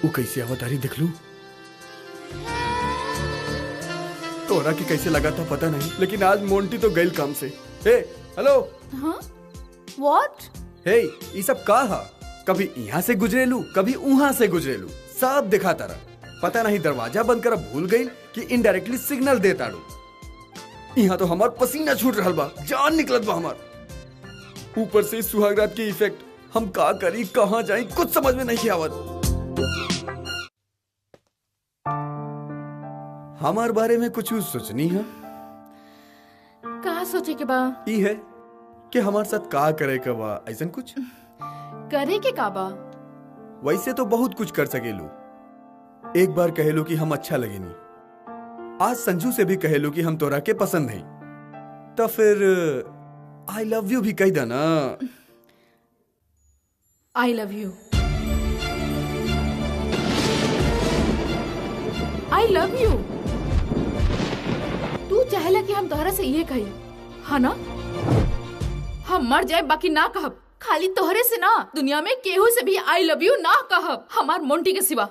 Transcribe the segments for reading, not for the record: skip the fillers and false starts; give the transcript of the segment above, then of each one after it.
वो कैसे अवतारी देख लू। तोरा की कैसे लगा था पता नहीं, लेकिन आज मोंटी तो गई काम से। हे हेलो। हाँ व्हाट? हे ये सब का हा? कभी यहाँ से गुजरेलू कभी वहाँ से गुजरेलू, सब दिखा तारा। पता नहीं दरवाजा बंद कर भूल गई कि इनडायरेक्टली सिग्नल दे ताड़ू। यहाँ तो हमार पसीना छूट रहा बा, जान निकलत बा हमार। ऊपर से सुहागरात की इफेक्ट, हम का करी कहाँ जाए कुछ समझ में नहीं आवत। हमार बारे में कुछ सोचनी है? कहा सोचे के बा? ई है कि हमारे साथ का करे का बा, ऐसा कुछ करे के का बा? वैसे तो बहुत कुछ कर सकेलू। एक बार कहेलू कि हम अच्छा लगेनी, आज संजू से भी कहेलू कि हम तोरा के पसंद नहीं, तो फिर आई लव यू भी कह देना। I love you. I love you. तू चाहेला कि हम तोहरा से ये कही, हाँ ना? हम मर जाए बाकी ना कहब, खाली तोहरे से ना, दुनिया में केहू से भी आई लव यू ना कहब, हमार मोंटी के सिवा।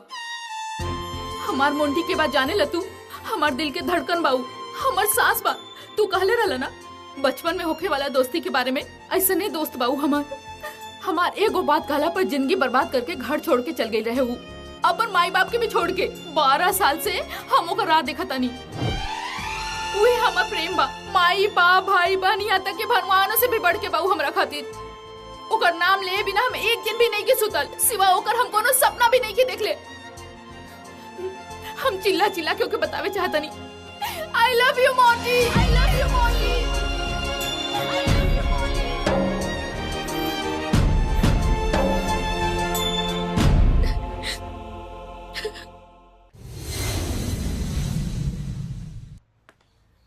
हमार मोंटी के बाद जाने ला तू, हमार दिल के धड़कन बाऊ, हमार सांस बा। तू कहले रहला ना बचपन में होखे वाला दोस्ती के बारे में, ऐसे नहीं दोस्त बाऊ हमार एगो बात कहला पर जिंदगी बर्बाद करके घर छोड़ के चल गई रहे। वो अपन माई बाप के भी छोड़ के 12 साल से हम ओकर राह देखा तानी। उहे हमार प्रेम बा, माई बाप भाई बहन यहाँ तक के भगवानों से भी बढ़ के बाऊ हमरा खातिर। ओकर नाम ले बिना हम एक दिन भी नहीं के सुतल, सिवा ओकर हम कोनो सपना भी नहीं के देख ले। हम चिल्ला चिल्ला के ओके बतावे चाहता नहीं, I love you Monty, I love you Monty.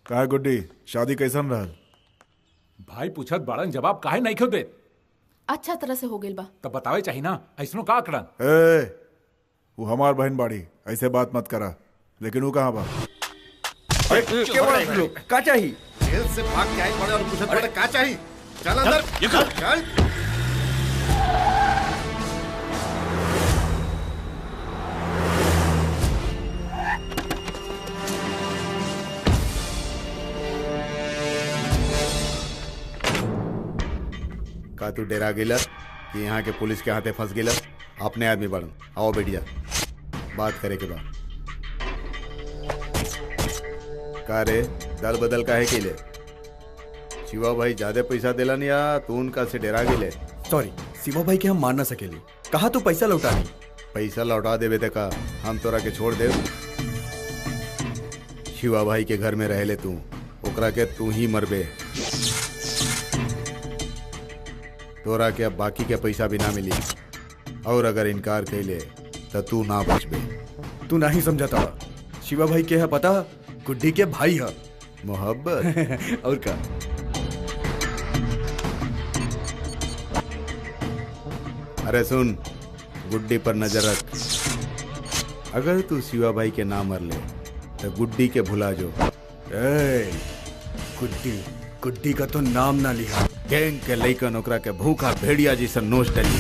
का गुड्डी, शादी कैसन रहल? भाई पूछत बड़न जवाब काहे नहीं क्यों दे? अच्छा तरह से हो गेल बा। तब बतावे चाहिए ना, ऐसनो का करन? वो हमार बहन बाड़ी, ऐसे बात मत करा। लेकिन वो कहाँ बा? का चाहिए? जेल से भाग के आई पड़े और पूछत पड़े का चाहिए? चल अंदर, चल। का तू डेरा गेला कि यहाँ के पुलिस के हाथे फंस गेला? अपने आदमी बढ़न, आओ बैठ जा, बात करे के बाद। का रे दल बदल काहे केले? शिवा भाई ज्यादा पैसा दिला नहीं या तू उनका से डेरा गेले? सॉरी शिवा भाई के हम मार ना सकेली, कहा तो पैसा लौटा नहीं। पैसा लौटा देवे ते का हम तोरा के छोड़ दे? शिवा भाई के घर में रहले तू, ओकरा के तू ही मरबे। तोरा के अब बाकी के पैसा भी ना मिली, और अगर इनकार कैले तो तू ना बचबे। तू नहीं समझाता, शिवा भाई के है पता, गुड्डी के भाई है। मोहब्बत और का? अरे सुन, गुड्डी पर नजर रख। अगर तू शिवा भाई के ना मर ले तो गुड्डी के भुला जो। गुड्डी गुड्डी का तो नाम ना लिया। गैंग के लइकन ओकरा के भूखा भेड़िया जैसा नोच डली।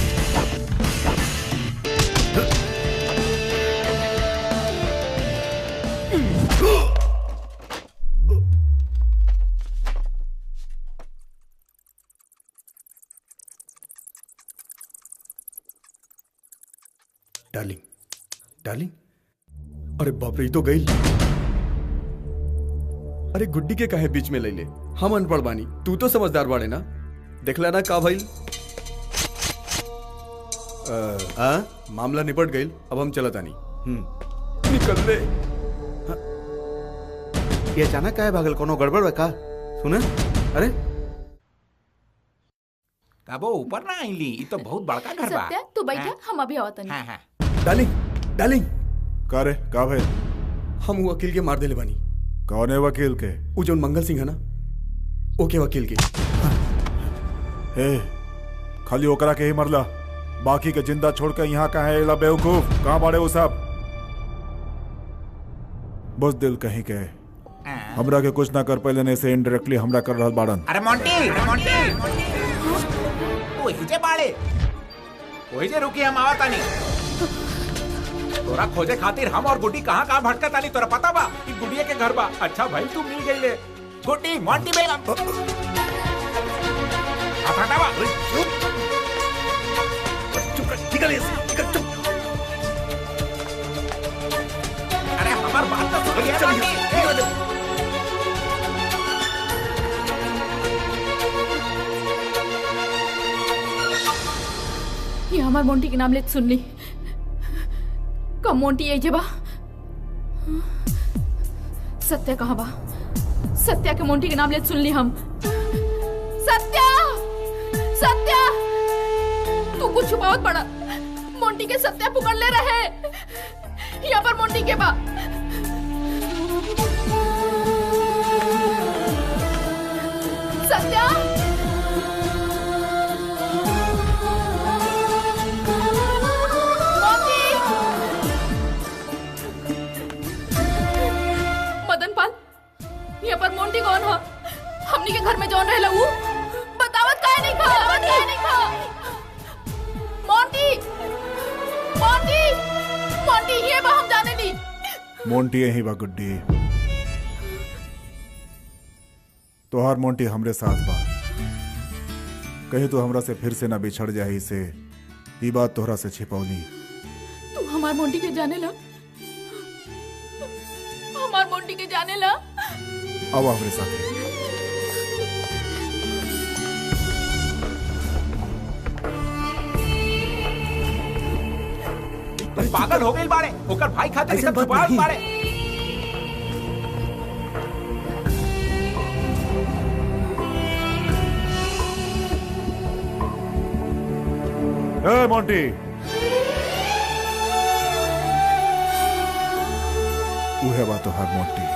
डार्लिंग डार्लिंग, अरे बाप रे, तो गई। अरे गुड्डी के काहे बीच में ले ले? हम अनपढ़ बानी, तू तो समझदार बाड़े ना। देखला ना का भाई, मामला निपट गई, अब हम चलत आनी। निकल ले। ये अचानक काहे भागल? कोनो गड़बड़ है का? सुने? अरे तब वो ऊपर ना आईली, ये तो बहुत बड़का घर बा। सत्या तू बैठ, हम अभी आवत नहीं। हाँ। डार्लिंग डार्लिंग, का रे का भाई? हम वो वकील के मार देले बानी। कौन है वकील के? वो जो मंगल सिंह है ना, ओके वकील के। हे, खाली ओकरा के ही मरला, बाकी के जिंदा छोड़ के यहाँ का है? बेवकूफ, कहाँ बाड़े वो सब? बस दिल कहीं के हमरा के कुछ ना कर पहले ने से इनडायरेक्टली हमरा कर रहल बाड़न। अरे मोंटी ओ हिजे बाड़े, ओ हिजे रुकी, हम आवता नहीं। तोरा खोजे खातिर हम और गुड्डी कहाँ कहाँ भटका तानी तोरा पता बा कि गुड़िया के घर बा। अच्छा भाई तू मिल गई ले। गुड्डी मोंटी बेगम हटा बा। अरे हमार बात तो सुनिए। ये हमार मोंटी के नाम ले सुन ली। कब मोंटी आई बा? सत्या कहाँ बा? सत्या के मोंटी के नाम ले सुन ली हम। सत्या, सत्या, तू कुछ छुपावत पड़ा। मोंटी के सत्या पकड़ ले रहे। यहाँ पर मोंटी के बा। सत्या, यहाँ पर मोंटी कौन है? हमनी के घर में जौन रहला ऊ बतावत काहे नहीं खा? मोंटी, मोंटी, मोंटी ये बा हम जाने ली। मोंटी यही बा गुड्डी। तोहार मोंटी हमरे साथ बा। कहीं तो हमरा से फिर से ना बिछड़ जाही से ई बात तोहरा से छिपौली। तू हमार मोंटी के जाने ला? हमार मोंटी के जाने ला? अब हमरे साथ पागल हो गई बारे। ओकर भाई खातिर सब छुपावत बारे। ए मोंटी, उहे बा तोहार मोंटी।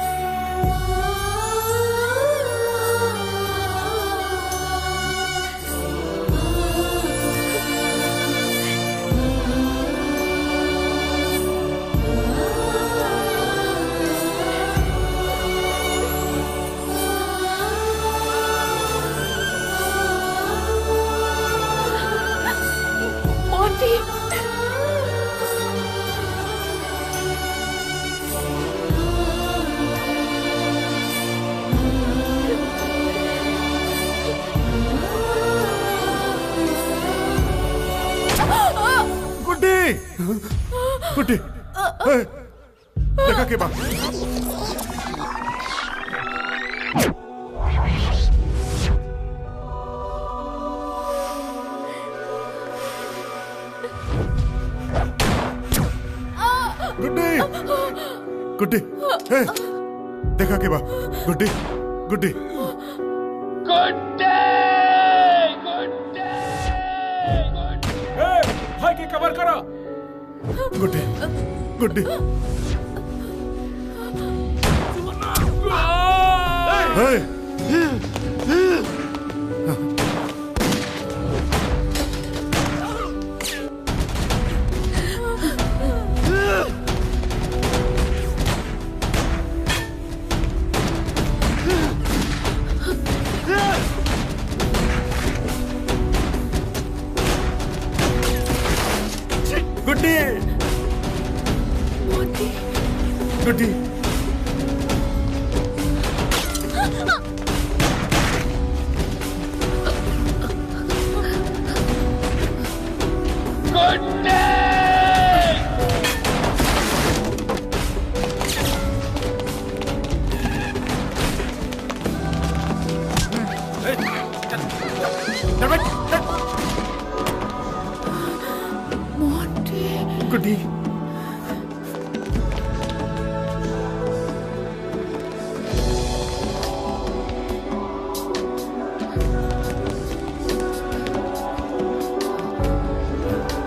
गुड्डी, देखा के बा? गुड्डी, गुड्डी, देखा के बा? गुड्डी, गुड्डी, भाई की कवर करो। गुड्डी, गुड्डी, गुड्डी, गुड्डी,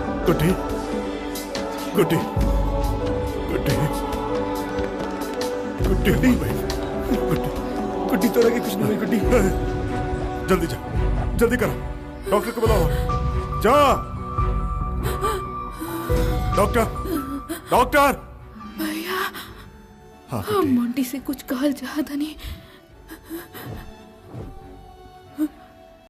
गुड्डी, गुड्डी, गुड्डी, गुड्डी, गुड्डी, गुड्डी, गुड्डी तो लगी कुछ नहीं हुई। गुड्डी, जल्दी जा, जल्दी करो, डॉक्टर को बुलाओ। जा, डॉक्टर, डॉक्टर। भैया, हाँ, हम मोंटी से कुछ कहल चाहत नहीं।